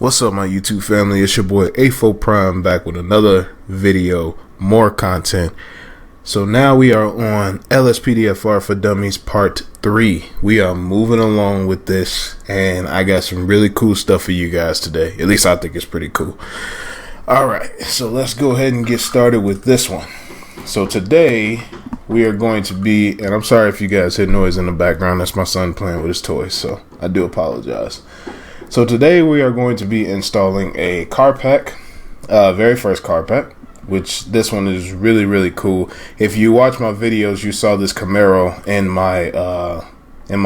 What's up, my YouTube family? It's your boy AteFoPrime back with another video, more content. So now we are on LSPDFR for Dummies Part 3. We are moving along with this, and I got some really cool stuff for you guys today. At least I think it's pretty cool. Alright, so let's go ahead and get started with this one. So today we are going to be, and I'm sorry if you guys hear noise in the background, that's my son playing with his toys, so I do apologize. So today we are going to be installing a car pack, very first car pack, which this one is really cool. If you watch my videos, you saw this Camaro in my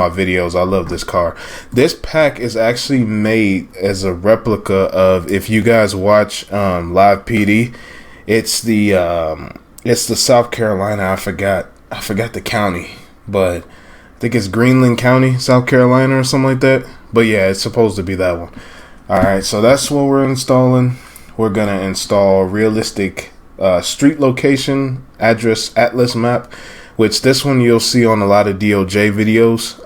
videos. I love this car. This pack is actually made as a replica of, if you guys watch Live PD, it's the South Carolina. I forgot the county, but I think it's Greenland County, South Carolina, or something like that. But yeah, it's supposed to be that one. Alright, so that's what we're installing. We're going to install realistic street location address atlas map, which this one you'll see on a lot of DOJ videos.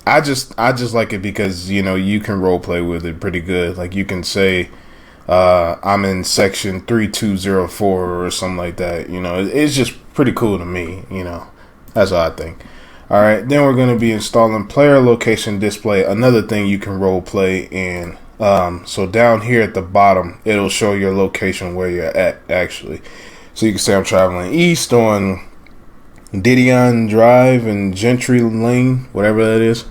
I just like it because, you know, you can role play with it pretty good. Like you can say I'm in section 3204 or something like that. You know, it's just pretty cool to me, you know. That's what I think. Alright, then we're going to be installing player location display, another thing you can role play in. So down here at the bottom, it'll show your location where you're at, actually. So you can say I'm traveling east on Didion Drive and Gentry Lane, whatever that is.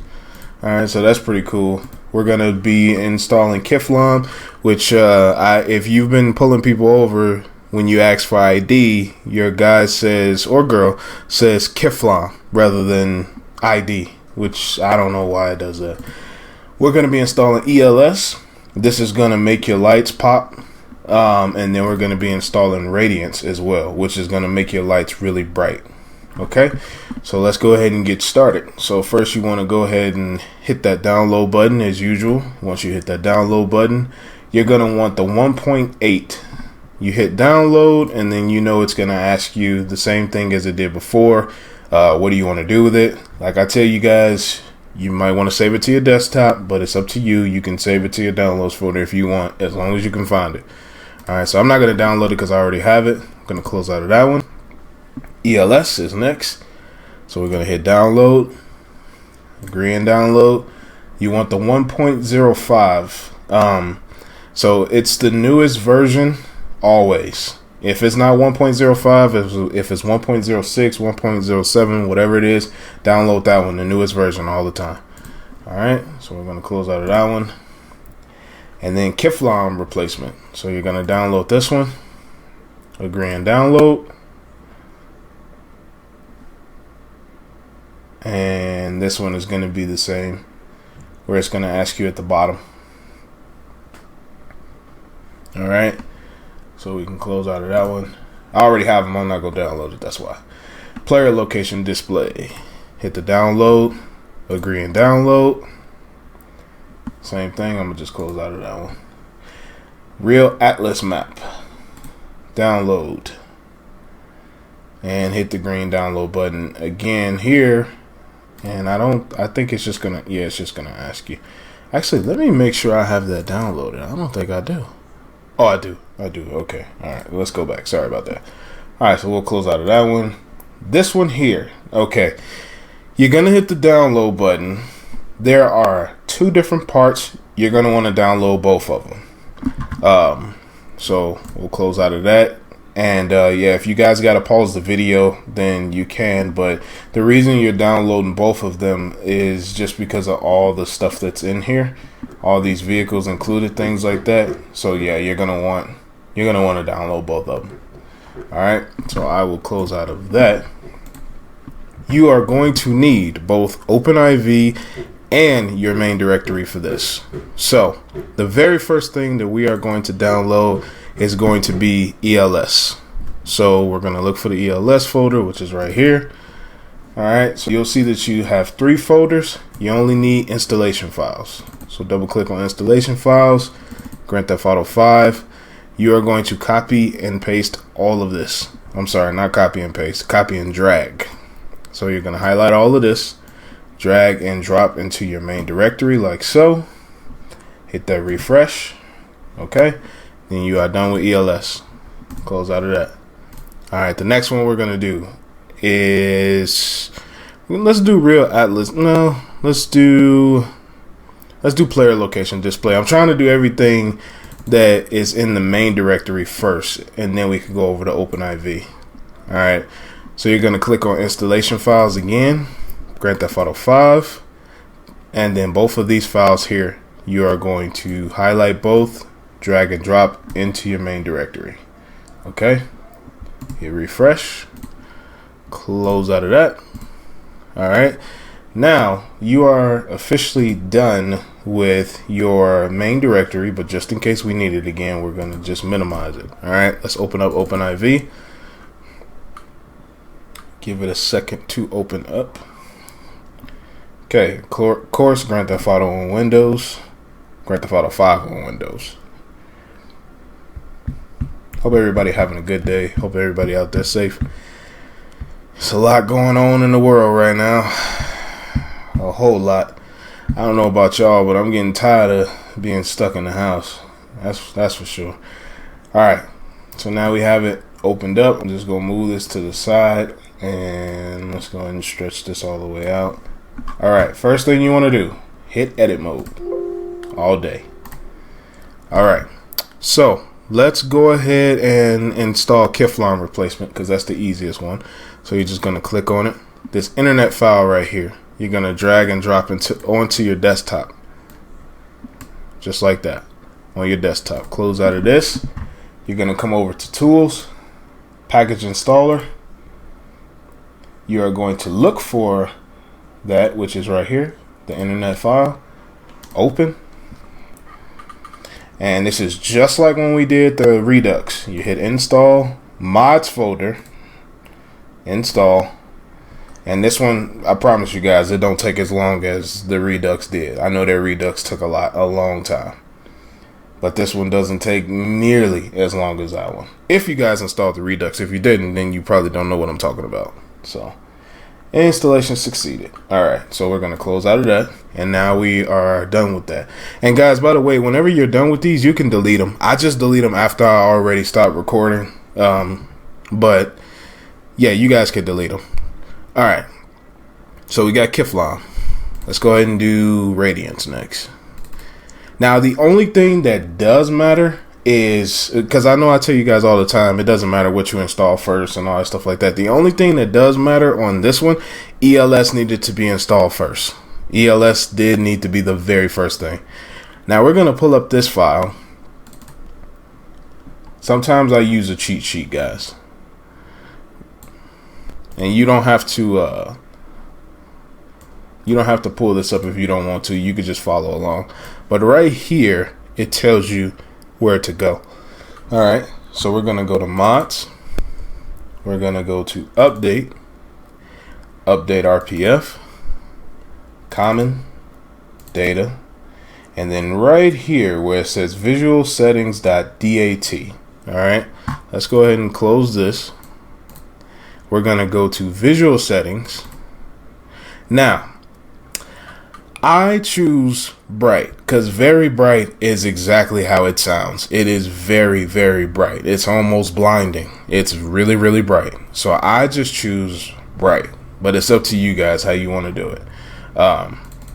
Alright, so that's pretty cool. We're going to be installing Kiflam, which if you've been pulling people over, when you ask for ID, your guy says, or girl says Kiflam rather than ID, which I don't know why it does that. We're going to be installing ELS. This is going to make your lights pop. And then we're going to be installing Radiance as well, which is going to make your lights really bright. Okay, so let's go ahead and get started. So first you want to go ahead and hit that download button as usual. Once you hit that download button, you're going to want the 1.8. You hit download, and then you know it's going to ask you the same thing as it did before. What do you want to do with it? Like I tell you guys, you might want to save it to your desktop, but it's up to you. You can save it to your downloads folder if you want, as long as you can find it. Alright, so I'm not going to download it because I already have it. I'm going to close out of that one. ELS is next. So we're going to hit download. Agree and download. You want the 1.05. So it's the newest version. Always. If it's not 1.05, if it's 1.06, 1.07, whatever it is, download that one, the newest version, all the time. Alright, so we're going to close out of that one. And then Kiflam replacement. So you're going to download this one. Agree and download. And this one is going to be the same, where it's going to ask you at the bottom. Alright. So we can close out of that one. I already have them. I'm not going to download it. That's why. Player location display. Hit the download. Agree and download. Same thing. I'm going to just close out of that one. Real Atlas map. Download. And hit the green download button again here. And I think it's just going to, yeah, it's just going to ask you. Actually, let me make sure I have that downloaded. I don't think I do. Oh, I do. Okay. All right. Let's go back. Sorry about that. All right. So we'll close out of that one. This one here. Okay. You're going to hit the download button. There are two different parts. You're going to want to download both of them. So we'll close out of that. And yeah, if you guys got to pause the video, then you can. But the reason you're downloading both of them is just because of all the stuff that's in here. All these vehicles included, things like that. So yeah, you're gonna want to download both of them. All right. So I will close out of that. You are going to need both OpenIV and your main directory for this. So the very first thing that we are going to download is going to be ELS. So we're going to look for the ELS folder, which is right here. All right. So you'll see that you have 3 folders. You only need installation files. So double click on installation files, Grand Theft Auto 5. You are going to copy and paste all of this. I'm sorry, not copy and paste, copy and drag. So you're going to highlight all of this, drag and drop into your main directory like so. hit that refresh. Okay, then you are done with ELS. Close out of that. All right, the next one we're gonna do is, let's do real Atlas. No, let's do player location display. I'm trying to do everything that is in the main directory first, and then we can go over to OpenIV. All right, so you're gonna click on installation files again, Grand Theft Auto 5, and then both of these files here, you are going to highlight both, drag and drop into your main directory. Okay, hit refresh, close out of that. All right, now you are officially done with your main directory, but just in case we need it again, we're going to just minimize it. All right, let's open up OpenIV. Give it a second to open up. Okay, of course, Grand Theft Auto on Windows, Grand Theft Auto 5 on Windows. Hope everybody having a good day. Hope everybody out there safe. There's a lot going on in the world right now. A whole lot. I don't know about y'all, but I'm getting tired of being stuck in the house. That's for sure. Alright, so now we have it opened up. I'm just going to move this to the side, and let's go ahead and stretch this all the way out. Alright, first thing you want to do, hit edit mode all day. Alright, so let's go ahead and install Kiflam replacement, because that's the easiest one. So you're just going to click on it. This internet file right here, you're going to drag and drop onto your desktop. Just like that. On your desktop. Close out of this. You're going to come over to Tools, Package Installer. You are going to look for that, which is right here, the internet file. Open. And this is just like when we did the Redux. You hit Install, Mods folder, Install. And this one, I promise you guys, it don't take as long as the Redux did. I know that Redux took a long time. But this one doesn't take nearly as long as that one. If you guys installed the Redux. If you didn't, then you probably don't know what I'm talking about. So, installation succeeded. Alright, so we're going to close out of that. And now we are done with that. And guys, by the way, whenever you're done with these, you can delete them. I just delete them after I already stopped recording. But, yeah, you guys can delete them. Alright, so we got Kiflam. Let's go ahead and do Radiance next. Now, the only thing that does matter is, because I know I tell you guys all the time, it doesn't matter what you install first and all that stuff like that. The only thing that does matter on this one, ELS needed to be installed first. ELS did need to be the very first thing. Now, we're going to pull up this file. Sometimes I use a cheat sheet, guys. And you don't have to pull this up if you don't want to. You could just follow along. But right here, it tells you where to go. All right, so we're going to go to Mods. We're going to go to Update, Update RPF, Common, Data, and then right here where it says Visual Settings.dat. All right, let's go ahead and close this. We're going to go to Visual Settings. Now, I choose bright because very bright is exactly how it sounds. It is very, very bright. It's almost blinding. It's really, really bright. So I just choose bright, but it's up to you guys how you want to do it.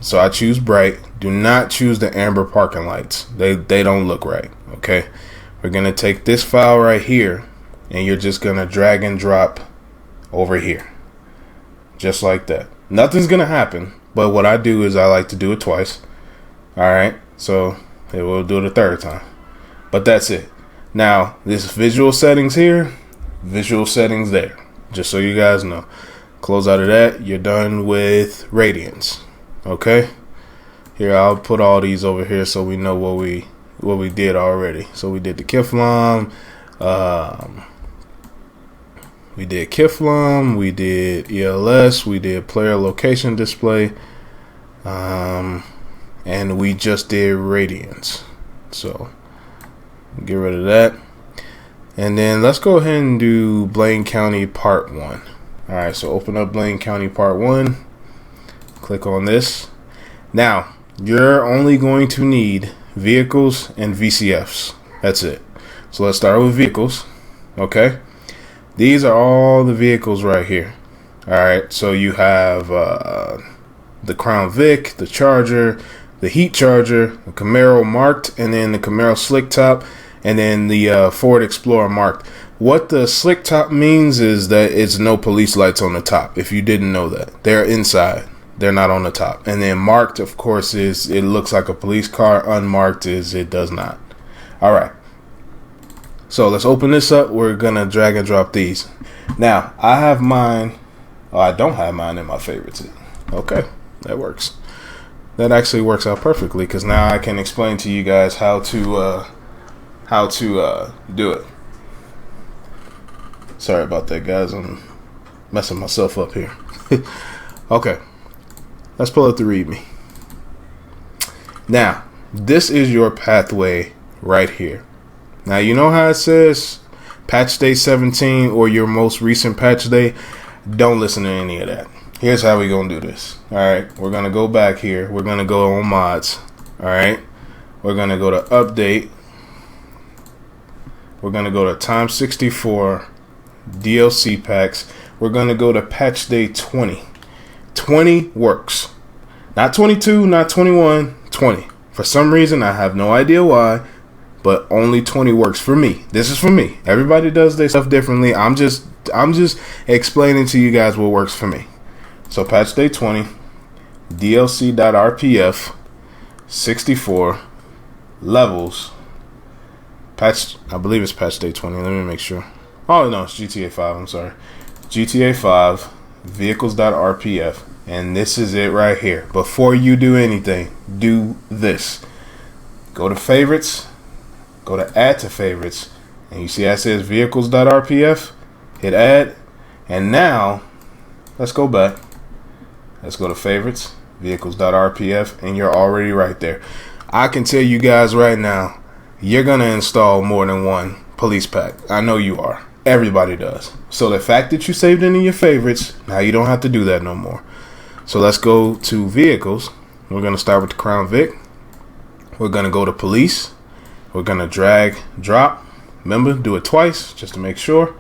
So I choose bright. Do not choose the amber parking lights. They don't look right. Okay. We're going to take this file right here and you're just going to drag and drop over here. Just like that. Nothing's going to happen. But what I do is I like to do it twice. Alright, so we'll do it a third time. But that's it. Now, this visual settings here, visual settings there. Just so you guys know. Close out of that. You're done with Radiance. Okay? Here, I'll put all these over here so we know what we did already. So we did the Kiflam. We did Kiflam, we did ELS, we did player location display, and we just did Radiance. So get rid of that. And then let's go ahead and do Blaine County Part 1. Alright, so open up Blaine County Part 1. Click on this. Now, you're only going to need vehicles, and VCFs. That's it. So let's start with vehicles. Okay. These are all the vehicles right here. All right. So you have the Crown Vic, the Charger, the Heat Charger, the Camaro marked, and then the Camaro slick top, and then the Ford Explorer marked. What the slick top means is that it's no police lights on the top. If you didn't know that, they're inside. They're not on the top. And then marked, of course, is it looks like a police car. Unmarked is it does not. All right. So let's open this up. We're going to drag and drop these. Now, I have mine. Oh, I don't have mine in my favorites. Okay, that works. That actually works out perfectly because now I can explain to you guys how to do it. Sorry about that, guys. I'm messing myself up here. Okay. Let's pull up the README. Now, this is your pathway right here. Now, you know how it says patch day 17 or your most recent patch day? Don't listen to any of that. Here's how we're going to do this. All right. We're going to go back here. We're going to go on mods. All right. We're going to go to update. We're going to go to time 64 DLC packs. We're going to go to patch day 20. 20 works. Not 22, not 21, 20. For some reason, I have no idea why, but only 20 works for me. This is for me. Everybody does their stuff differently. I'm just explaining to you guys what works for me. So patch day 20, DLC.rpf, 64, levels, patch, I believe it's patch day 20. Let me make sure. Oh, no, it's GTA 5. I'm sorry. GTA 5, vehicles.rpf. And this is it right here. Before you do anything, do this. Go to favorites. Go to add to favorites. And you see that says vehicles.rpf. Hit add. And now, let's go back. Let's go to favorites. Vehicles.rpf. And you're already right there. I can tell you guys right now, you're going to install more than one police pack. I know you are. Everybody does. So the fact that you saved it in your favorites, now you don't have to do that no more. So let's go to vehicles. We're going to start with the Crown Vic. We're going to go to police. We're going to drag, drop. Remember, do it twice just to make sure.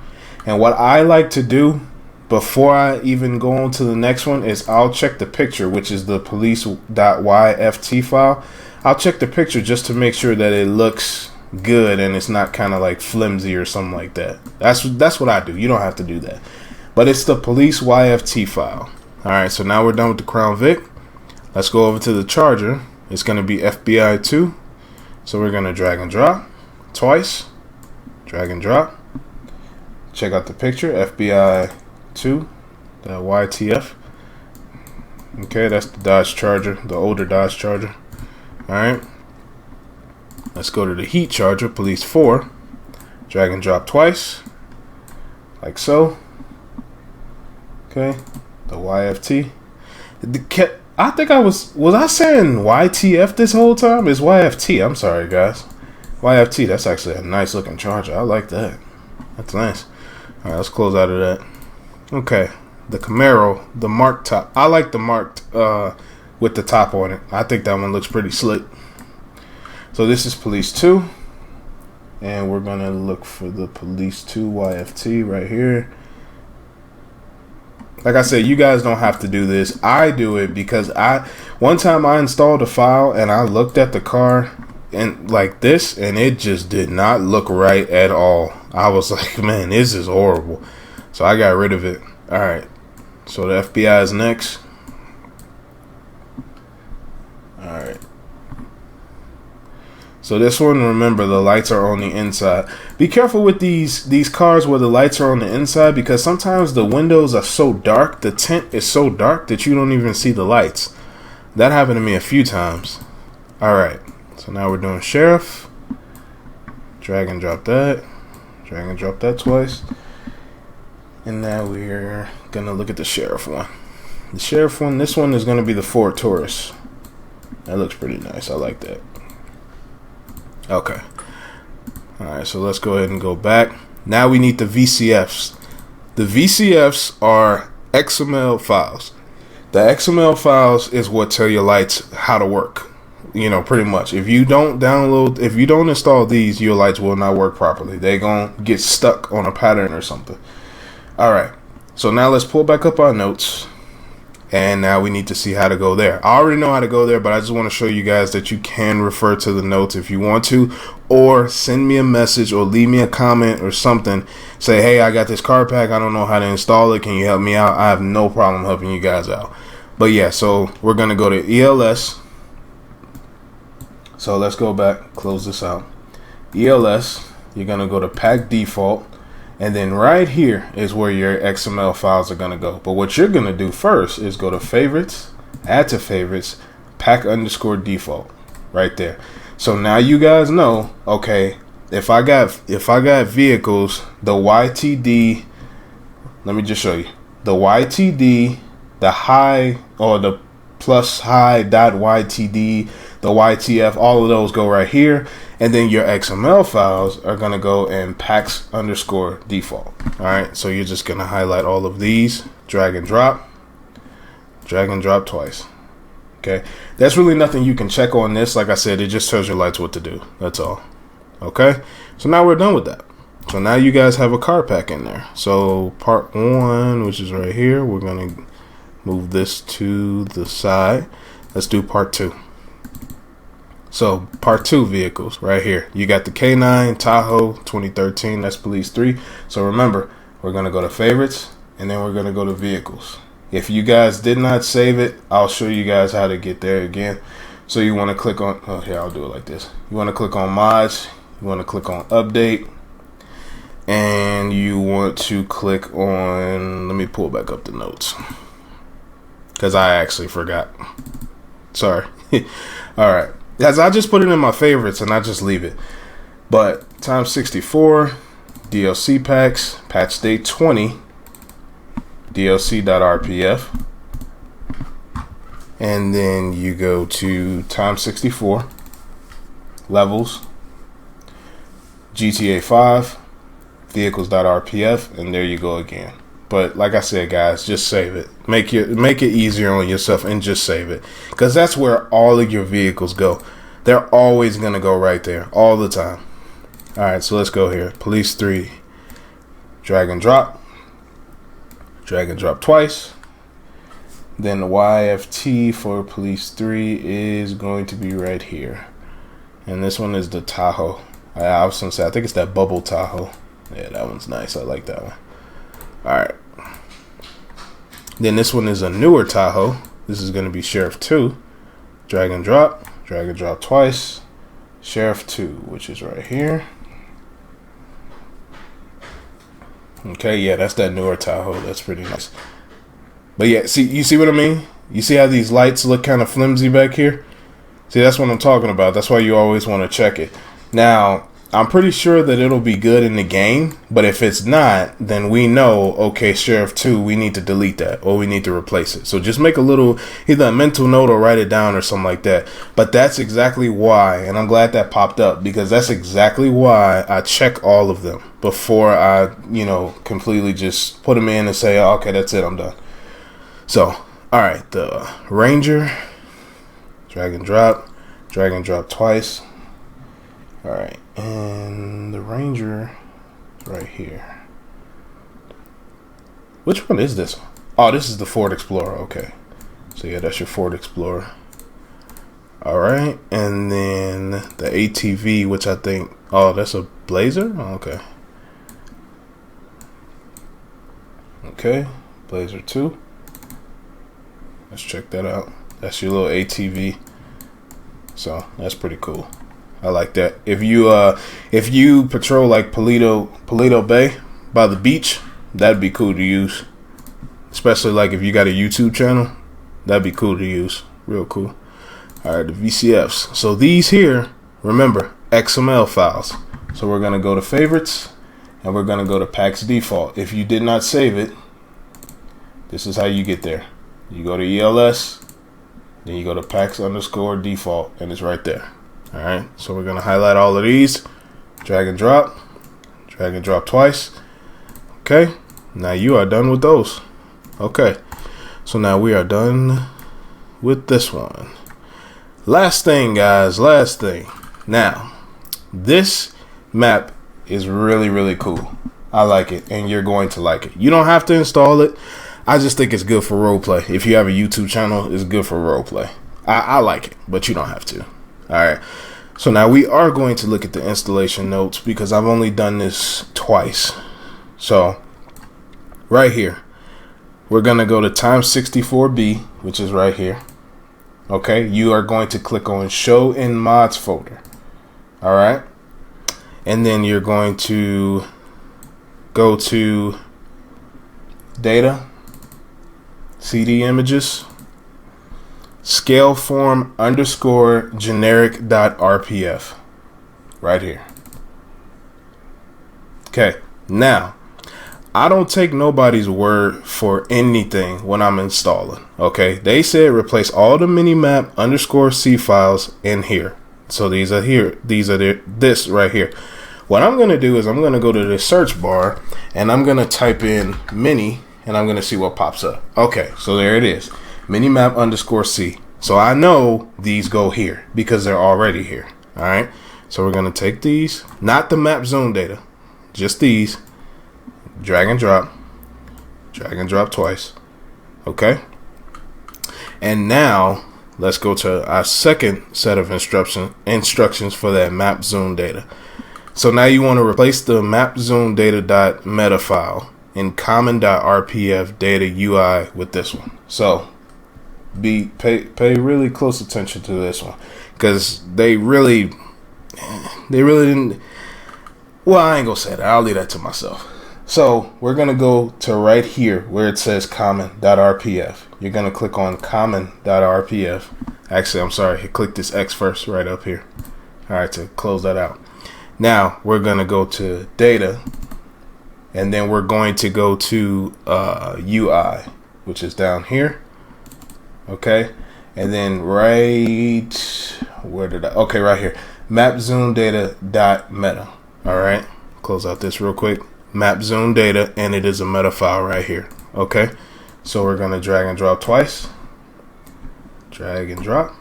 And what I like to do before I even go on to the next one is I'll check the picture, which is the police.yft file. I'll check the picture just to make sure that it looks good and it's not kind of like flimsy or something like that. That's what I do. You don't have to do that. But it's the police YFT file. Alright, so now we're done with the Crown Vic. Let's go over to the Charger. It's going to be FBI 2. So we're going to drag and drop twice. Drag and drop. Check out the picture. FBI 2. The YTF. Okay, that's the Dodge Charger. The older Dodge Charger. Alright. Let's go to the Heat Charger. Police 4. Drag and drop twice. Like so. Okay. The YFT. I think was I saying YTF this whole time? It's YFT. I'm sorry, guys. YFT. That's actually a nice looking charger. I like that. That's nice. All right, let's close out of that. Okay, the Camaro, the marked top. I like the marked with the top on it. I think that one looks pretty slick. So this is Police 2, and we're gonna look for the Police 2 YFT right here. Like I said, you guys don't have to do this. I do it because one time I installed a file and I looked at the car and like this, and it just did not look right at all. I was like, man, this is horrible. So I got rid of it. All right. So the FBI is next. All right. So this one, remember, the lights are on the inside. Be careful with these cars where the lights are on the inside, because sometimes the windows are so dark, the tint is so dark that you don't even see the lights. That happened to me a few times. All right. So now we're doing Sheriff. Drag and drop that. Drag and drop that twice. And now we're going to look at the Sheriff one. The Sheriff one, this one is going to be the Ford Taurus. That looks pretty nice. I like that. Okay. Alright, so let's go ahead and go back. Now we need the VCFs. The VCFs are XML files. The XML files is what tell your lights how to work. You know, pretty much. If you don't install these, your lights will not work properly. They're going to get stuck on a pattern or something. All right. So now let's pull back up our notes. And now we need to see how to go there. I already know how to go there, but I just want to show you guys that you can refer to the notes if you want to, or send me a message or leave me a comment or something. Say, hey, I got this car pack. I don't know how to install it. Can you help me out? I have no problem helping you guys out. But yeah, so we're going to go to ELS. So let's go back, close this out. ELS, you're going to go to pack default. And then right here is where your XML files are going to go. But what you're going to do first is go to favorites, add to favorites, pack_default right there. So now you guys know, okay, if I got vehicles, the YTD, let me just show you. The YTD, the high or the plus high dot YTD, the YTF, all of those go right here. And then your XML files are going to go in packs_default. All right. So you're just going to highlight all of these, drag and drop twice. Okay. That's really nothing you can check on this. Like I said, it just tells your lights what to do. That's all. Okay. So now we're done with that. So now you guys have a car pack in there. So part 1, which is right here, we're going to move this to the side. Let's do part 2. So part 2 vehicles right here. You got the K9 Tahoe 2013. That's Police 3. So remember, we're going to go to favorites and then we're going to go to vehicles. If you guys did not save it, I'll show you guys how to get there again. So you want to click on, oh, here, I'll do it like this. You want to click on mods. You want to click on update. And you want to click on, let me pull back up the notes, because I actually forgot. Sorry. All right. As I just put it in my favorites and I just leave it. But times 64, DLC packs, patch date 20, DLC.rpf. And then you go to times 64, levels, GTA 5, vehicles.rpf, and there you go again. But like I said, guys, just save it. Make it easier on yourself and just save it, because that's where all of your vehicles go. They're always going to go right there all the time. All right, so let's go here. Police 3, drag and drop twice. Then the YFT for Police 3 is going to be right here. And this one is the Tahoe. I was going to say, I think it's that bubble Tahoe. Yeah, that one's nice. I like that one. All right. Then this one is a newer Tahoe. This is going to be Sheriff 2. Drag and drop twice. Sheriff 2, which is right here. Okay, yeah, that's that newer Tahoe. That's pretty nice. But yeah, you see what I mean? You see how these lights look kind of flimsy back here? See, that's what I'm talking about. That's why you always want to check it. Now, I'm pretty sure that it'll be good in the game, but if it's not, then we know, okay, Sheriff 2, we need to delete that, or we need to replace it. So just make a little, either a mental note or write it down or something like that. But that's exactly why, and I'm glad that popped up, because that's exactly why I check all of them before I, completely just put them in and say, oh, okay, that's it, I'm done. So, all right, the Ranger, drag and drop twice. All right, and the Ranger right here. Which one is this one? Oh, this is the Ford Explorer. Okay, so yeah, that's your Ford Explorer. All right, and then the ATV, which I think, oh, that's a Blazer. Oh, okay, Blazer 2. Let's check that out. That's your little ATV. So that's pretty cool. I like that. If you patrol like Paleto Bay by the beach, that'd be cool to use. Especially like if you got a YouTube channel, that'd be cool to use. Real cool. All right, the VCFs. So these here, remember, XML files. So we're gonna go to favorites and we're gonna go to packs default. If you did not save it, this is how you get there. You go to ELS, then you go to packs_default, and it's right there. All right, so we're gonna highlight all of these, drag and drop twice. Okay, now you are done with those. Okay, so now we are done with this one. Last thing, guys, last thing. Now, this map is really cool. I like it, and you're going to like it. You don't have to install it. I just think it's good for roleplay. If you have a YouTube channel, it's good for roleplay. I like it, but you don't have to. All right. So now we are going to look at the installation notes because I've only done this twice. So right here, we're going to go to Time64B, which is right here. Okay. You are going to click on Show in Mods folder. All right. And then you're going to go to Data, CD Images, Scaleform _ generic.rpf right here. Okay, now I don't take nobody's word for anything when I'm installing. Okay, they said replace all the minimap _c files in here. So these are here. These are this right here. What I'm gonna do is I'm gonna go to the search bar and I'm gonna type in mini and I'm gonna see what pops up. Okay, so there it is. Minimap _c. So I know these go here because they're already here. All right. So we're going to take these, not the map zone data, just these, drag and drop twice. Okay. And now let's go to our second set of instructions for that map zone data. So now you want to replace the map zone data.meta file in common.rpf data UI with this one. So pay really close attention to this one because they really didn't. Well, I ain't gonna say that. I'll leave that to myself. So we're gonna go to right here where it says common.rpf. You're gonna click on common.rpf. Actually, I'm sorry. Click this X first right up here. All right, to close that out. Now we're gonna go to data, and then we're going to go to UI, which is down here. Okay, and then right here, map zone data.meta. All right, close out this real quick. Map zone data, and it is a meta file right here. Okay, so we're gonna drag and drop twice. Drag and drop.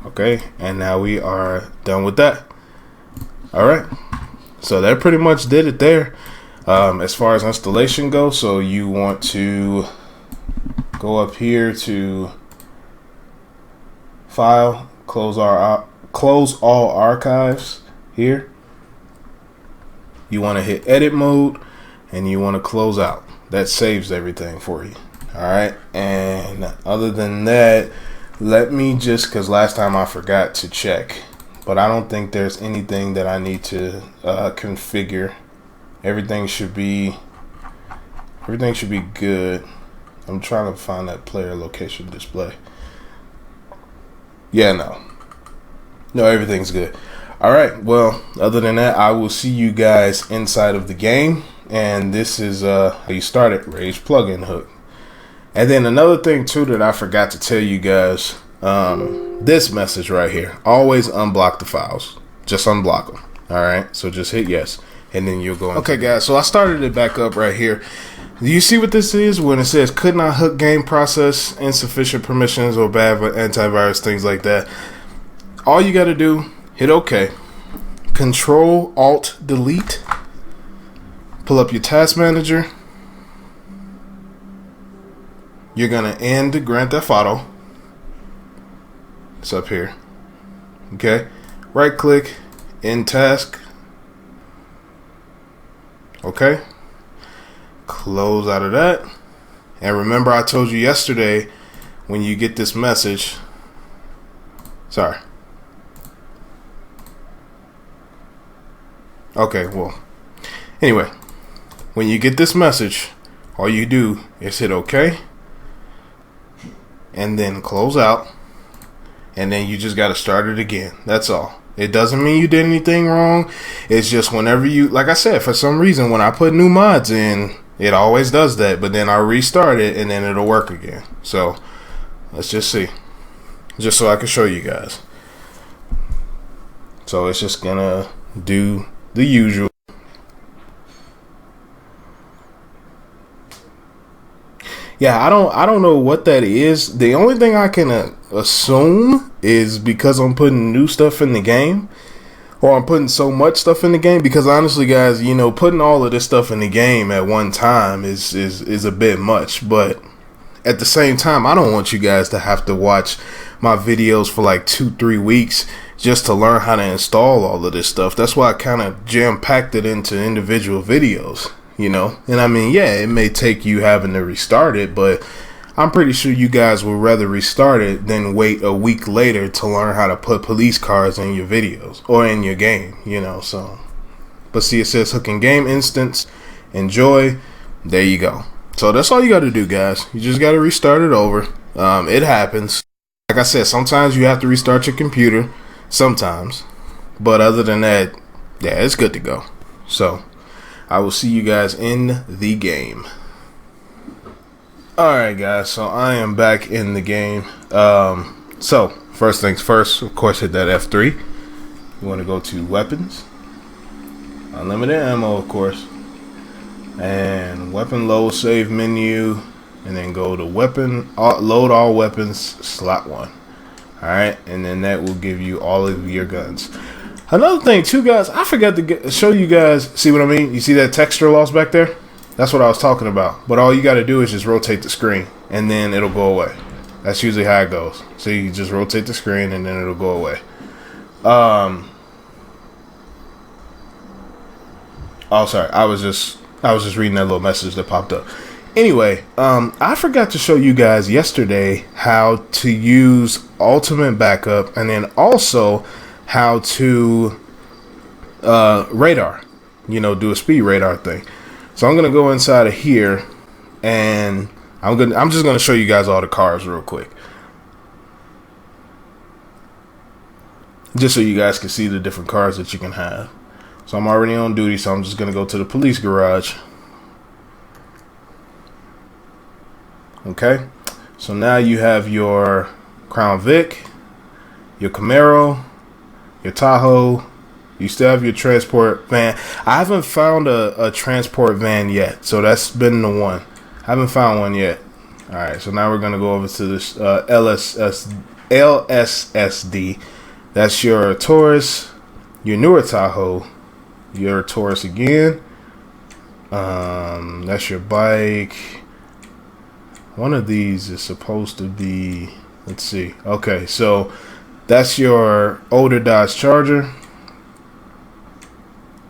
Okay, and now we are done with that. All right, so that pretty much did it there. As far as installation goes, so you want to go up here to File, close all archives here. You want to hit edit mode and you want to close out. That saves everything for you. All right, and other than that, let me just, because last time I forgot to check, but I don't think there's anything that I need to configure. Everything should be good. I'm trying to find that player location display. Yeah, no, everything's good. All right, well, other than that, I will see you guys inside of the game, and this is how you start it. Rage plugin hook. And then another thing too that I forgot to tell you guys, this message right here, always unblock the files. Just unblock them. All right, so just hit yes, and then you'll go. Okay, guys, so I started it back up right here. Do you see what this is when it says could not hook game process, insufficient permissions, or bad antivirus, things like that? All you got to do, hit OK, Control Alt Delete, pull up your task manager. You're going to end Grand Theft Auto. It's up here. Okay, right click, end task. Okay, close out of that. And remember, I told you yesterday, when you get this message, sorry. Okay, well, anyway, when you get this message, all you do is hit OK, and then close out, and then you just got to start it again. That's all. It doesn't mean you did anything wrong. It's just whenever you, like I said, for some reason, when I put new mods in, it always does that, but then I restart it and then it'll work again. So let's just see, just so I can show you guys. So it's just gonna do the usual. Yeah, I don't know what that is. The only thing I can assume is because I'm putting new stuff in the game, or I'm putting so much stuff in the game. Because honestly, guys, you know, putting all of this stuff in the game at one time is a bit much. But at the same time, I don't want you guys to have to watch my videos for like 2-3 weeks just to learn how to install all of this stuff. That's why I kind of jam-packed it into individual videos, you know. And I mean, yeah, it may take you having to restart it, but I'm pretty sure you guys would rather restart it than wait a week later to learn how to put police cars in your videos or in your game, you know. So, but see, it says hooking game instance, enjoy. There you go. So that's all you got to do, guys. You just got to restart it over. It happens. Like I said, sometimes you have to restart your computer. Sometimes. But other than that, yeah, it's good to go. So I will see you guys in the game. Alright, guys. So I am back in the game. So first things first, of course, hit that F3. You want to go to weapons. Unlimited ammo, of course. And weapon load save menu, and then go to weapon load all weapons slot 1. Alright, and then that will give you all of your guns. Another thing too, guys, I forgot to show you guys. See what I mean? You see that texture loss back there? That's what I was talking about. But all you got to do is just rotate the screen, and then it'll go away. That's usually how it goes. So you just rotate the screen, and then it'll go away. Oh, sorry. I was just reading that little message that popped up. Anyway, I forgot to show you guys yesterday how to use Ultimate Backup, and then also how to radar, you know, do a speed radar thing. So I'm gonna go inside of here, and I'm just gonna show you guys all the cars real quick, just so you guys can see the different cars that you can have. So I'm already on duty, so I'm just gonna go to the police garage. Okay, so now you have your Crown Vic, your Camaro, your Tahoe. You still have your transport van. I haven't found a transport van yet, so that's been the one. I haven't found one yet. All right, so now we're gonna go over to this LSSD. That's your Taurus, your newer Tahoe, your Taurus again. That's your bike. One of these is supposed to be, let's see. Okay, so that's your older Dodge Charger.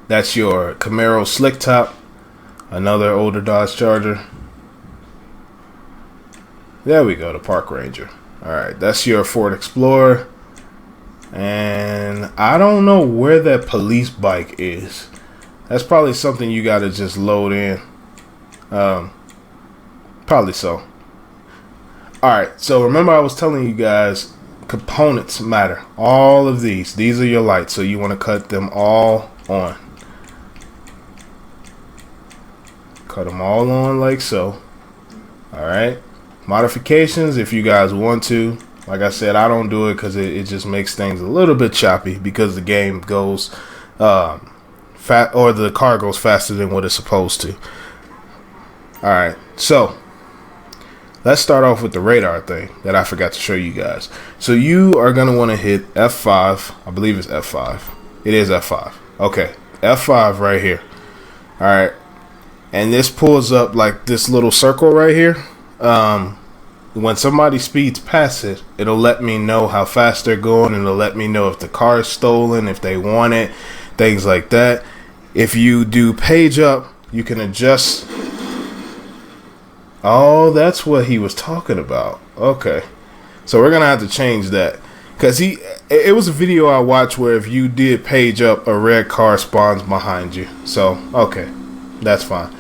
That's your Camaro Slick Top, another older Dodge Charger. There we go, the Park Ranger. All right, that's your Ford Explorer. And I don't know where that police bike is. That's probably something you got to just load in. Probably so. Alright, so remember I was telling you guys components matter. All of these are your lights, so you want to cut them all on. Cut them all on like so. Alright, modifications if you guys want to. Like I said, I don't do it because it just makes things a little bit choppy, because the game goes or the car goes faster than what it's supposed to. Alright, so let's start off with the radar thing that I forgot to show you guys. So you are going to want to hit F5. I believe it's F5. It is F5. Okay, F5 right here. All right. And this pulls up like this little circle right here. When somebody speeds past it, it'll let me know how fast they're going, and it'll let me know if the car is stolen, if they want it, things like that. If you do page up, you can adjust. Oh, that's what he was talking about. Okay. So we're going to have to change that. Because it was a video I watched where if you did page up, a red car spawns behind you. So, okay. That's fine.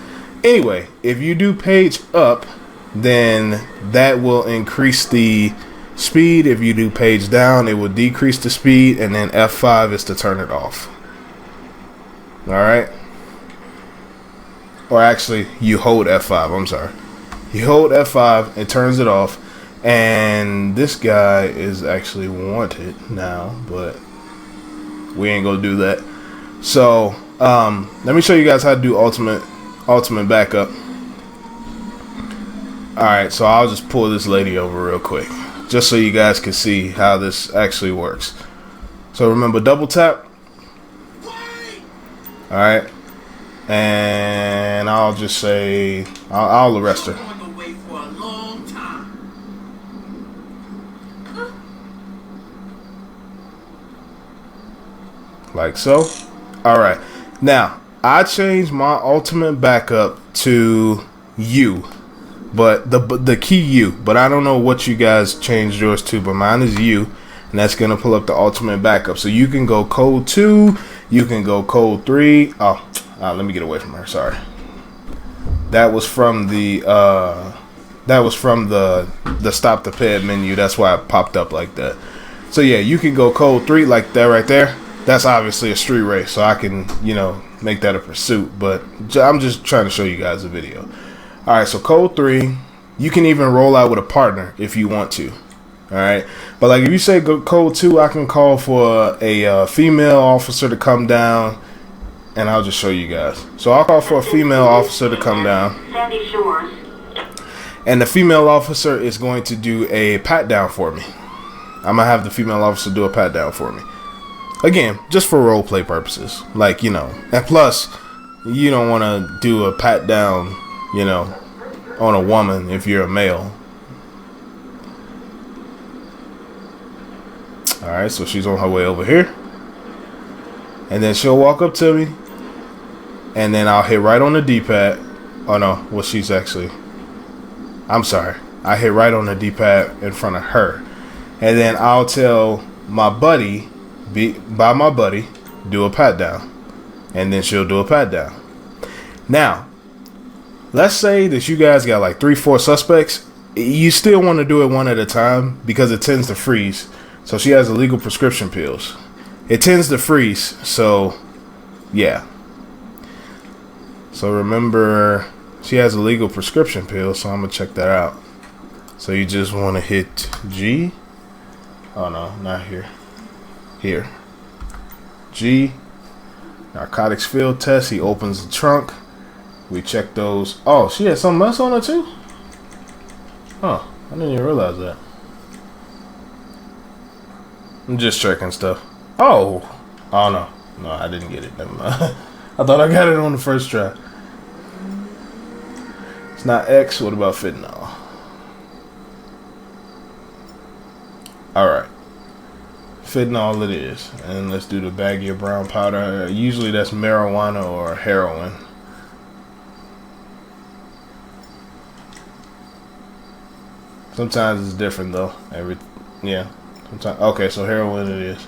Anyway, if you do page up, then that will increase the speed. If you do page down, it will decrease the speed. And then F5 is to turn it off. Alright. Or actually, you hold F5. I'm sorry. You hold F5, it turns it off, and this guy is actually wanted now, but we ain't gonna do that. So let me show you guys how to do ultimate backup. Alright, so I'll just pull this lady over real quick, just so you guys can see how this actually works. So remember, double tap. Alright, and I'll just say, I'll arrest her. Like so. Alright, now I changed my ultimate backup to U, but the key U, but I don't know what you guys changed yours to, but mine is U, and that's gonna pull up the ultimate backup. So you can go code 2, you can go code 3. Let me get away from her. Sorry, that was from the stop the ped menu. That's why it popped up like that. So yeah, you can go code 3 like that right there. That's obviously a street race, so I can, you know, make that a pursuit, but I'm just trying to show you guys a video. Alright, so code 3, you can even roll out with a partner if you want to. Alright, but like if you say go code 2, I can call for a female officer to come down, and I'll just show you guys. So I'll call for a female officer to come down, and the female officer is going to do a pat down for me. I'm gonna have the female officer do a pat down for me. Again, just for role play purposes, like, you know, and plus, you don't want to do a pat down, you know, on a woman if you're a male. Alright, so she's on her way over here, and then she'll walk up to me, and then I'll hit right on the D-pad. Oh no, well, she's actually, I'm sorry, I hit right on the D-pad in front of her, and then I'll tell my buddy, by my buddy, do a pat down, and then she'll do a pat down. Now, let's say that you guys got like 3-4 suspects. You still want to do it one at a time because it tends to freeze. So she has illegal prescription pills. It tends to freeze. So yeah. So remember, she has illegal prescription pills. So I'm gonna check that out. So you just want to hit G. Oh no, not here. Here. G. Narcotics field test. He opens the trunk. We check those. Oh, she had something else on her too? Huh. I didn't even realize that. I'm just checking stuff. Oh. Oh no. No, I didn't get it. Never mind. I thought I got it on the first try. It's not X. What about fentanyl? Alright. Fentanyl it is. And let's do the baggie of brown powder. Usually that's marijuana or heroin. Sometimes it's different though. Yeah. Sometimes. Okay, so heroin it is.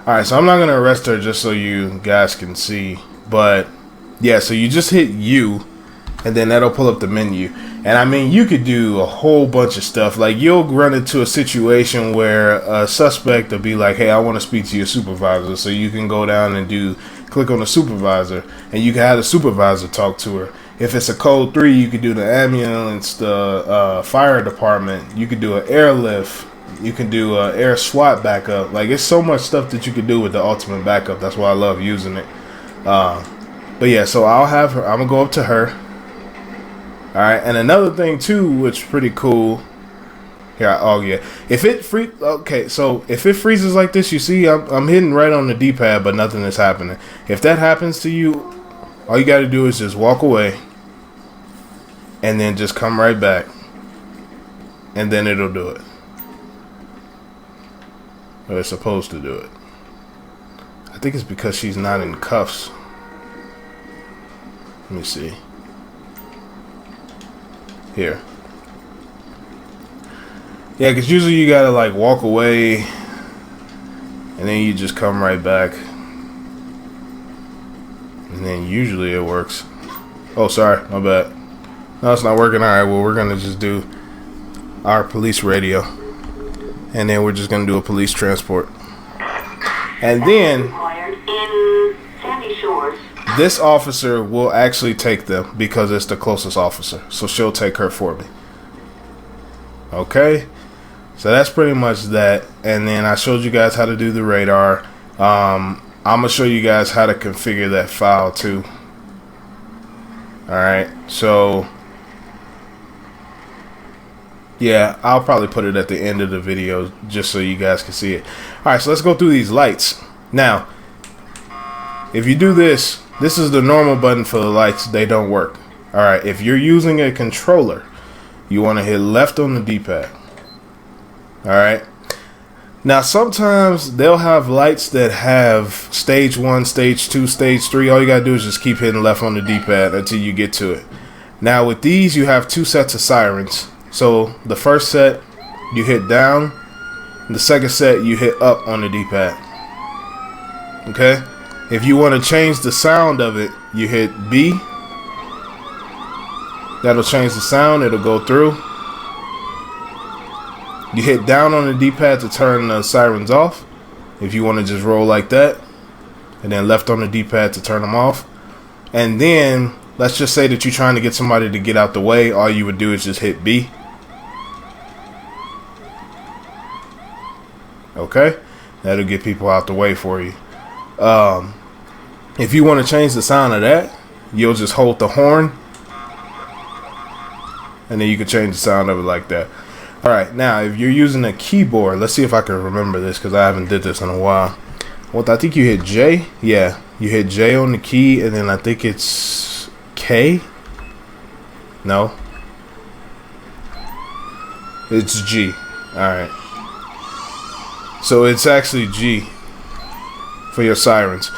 Alright, so I'm not gonna arrest her just so you guys can see. But yeah, so you just hit U, and then that'll pull up the menu. And I mean, you could do a whole bunch of stuff. Like, you'll run into a situation where a suspect will be like, hey, I want to speak to your supervisor. So you can go down and click on the supervisor, and you can have the supervisor talk to her. If it's a code 3, you could do the ambulance, the fire department. You could do an airlift. You can do an air SWAT backup. Like, it's so much stuff that you could do with the ultimate backup. That's why I love using it. But yeah, so I'll have her. I'm gonna go up to her. All right, and another thing too, which is pretty cool. Here, oh yeah, if it if it freezes like this, you see, I'm hitting right on the D-pad, but nothing is happening. If that happens to you, all you got to do is just walk away, and then just come right back, and then it'll do it. Or it's supposed to do it. I think it's because she's not in cuffs. Let me see. Here. Yeah, because usually you gotta like walk away, and then you just come right back, and then usually it works. Oh, sorry, my bad. No, it's not working. Alright, well, we're gonna just do our police radio, and then we're just gonna do a police transport, and then this officer will actually take them because it's the closest officer. So she'll take her for me. Okay. So that's pretty much that. And then I showed you guys how to do the radar. I'm going to show you guys how to configure that file too. Alright. So Yeah, I'll probably put it at the end of the video just so you guys can see it. Alright, so let's go through these lights. Now, if you do this, this is the normal button for the lights. They don't work. Alright, if you're using a controller, you want to hit left on the D-pad. Alright. Now, sometimes they'll have lights that have stage 1, stage 2, stage 3. All you got to do is just keep hitting left on the D-pad until you get to it. Now, with these, you have 2 sets of sirens. So, the first set, you hit down. The second set, you hit up on the D-pad. Okay? If you want to change the sound of it, you hit B. That'll change the sound. It'll go through. You hit down on the D-pad to turn the sirens off. If you want to just roll like that. And then left on the D-pad to turn them off. And then, let's just say that you're trying to get somebody to get out the way. All you would do is just hit B. Okay? That'll get people out the way for you. If you want to change the sound of that, you'll just hold the horn. And then you can change the sound of it like that. Alright, now if you're using a keyboard, let's see if I can remember this because I haven't did this in a while. Well, I think you hit J. Yeah, you hit J on the key, and then I think it's K. No. It's G. Alright. So it's actually G for your sirens.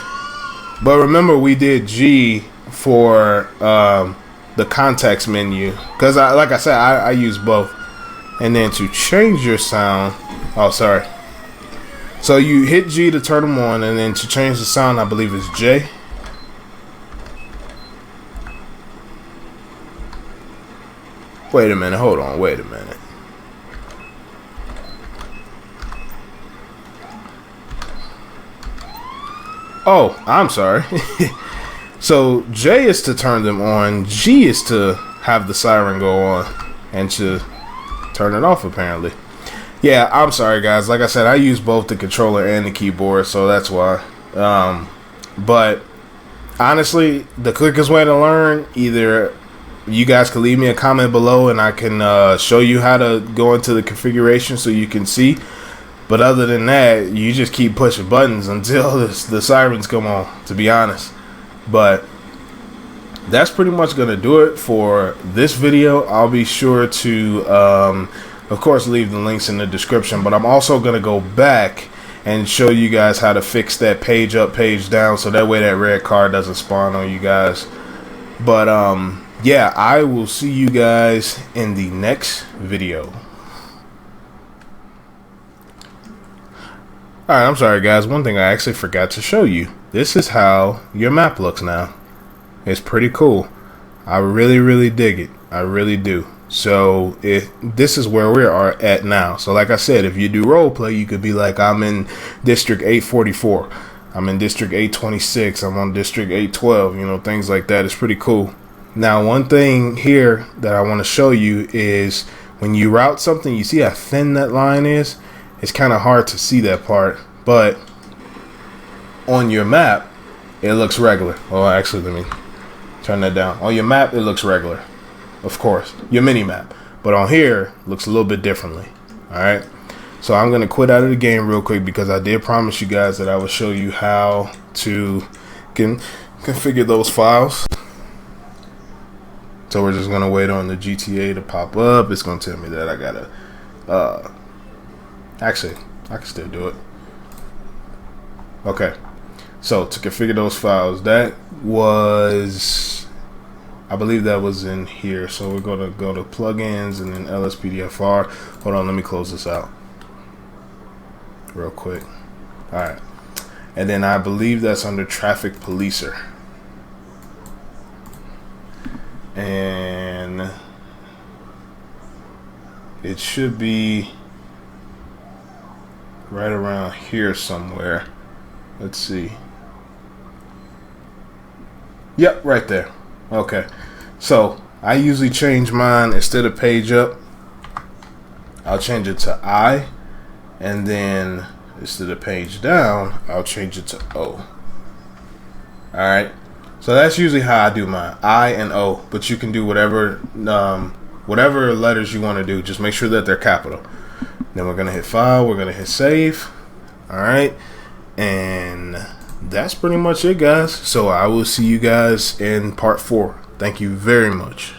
But remember, we did G for the context menu. Because, like I said, I use both. And then to change your sound, oh sorry. So you hit G to turn them on, and then to change the sound, I believe it's J. Wait a minute, hold on, wait a minute. Oh, I'm sorry. So J is to turn them on, G is to have the siren go on, and to turn it off apparently. Yeah, I'm sorry guys. Like I said, I use both the controller and the keyboard, so that's why. But honestly, the quickest way to learn, either you guys can leave me a comment below and I can show you how to go into the configuration so you can see. But other than that, you just keep pushing buttons until the sirens come on, to be honest. But that's pretty much going to do it for this video. I'll be sure to, of course, leave the links in the description. But I'm also going to go back and show you guys how to fix that page up, page down, so that way that red card doesn't spawn on you guys. But, yeah, I will see you guys in the next video. Alright, I'm sorry guys, one thing I actually forgot to show you. This is how your map looks now. It's pretty cool. I really dig it. I really do. So this is where we are at now. So like I said, if you do roleplay, you could be like, I'm in District 844. I'm in District 826. I'm on District 812. You know, things like that. It's pretty cool. Now, one thing here that I want to show you is when you route something, you see how thin that line is? It's kind of hard to see that part, but on your map, it looks regular. Oh, actually, let me turn that down. On your map, it looks regular. Of course, your mini map. But on here, it looks a little bit differently. Alright? So I'm going to quit out of the game real quick because I did promise you guys that I would show you how to configure those files. So we're just going to wait on the GTA to pop up. It's going to tell me that I got to... Actually, I can still do it. Okay. So to configure those files, that was... I believe that was in here. So we're going to go to plugins and then LSPDFR. Hold on, let me close this out real quick. Alright. And then I believe that's under Traffic Policer. And it should be right around here somewhere. Let's see. Yep, right there. Okay. So I usually change mine, instead of page up, I'll change it to I, and then instead of page down, I'll change it to O. Alright. So that's usually how I do mine, I and O, but you can do whatever whatever letters you want to do, just make sure that they're capital. Then we're going to hit file, we're going to hit save. All right. And that's pretty much it, guys. So I will see you guys in part 4. Thank you very much.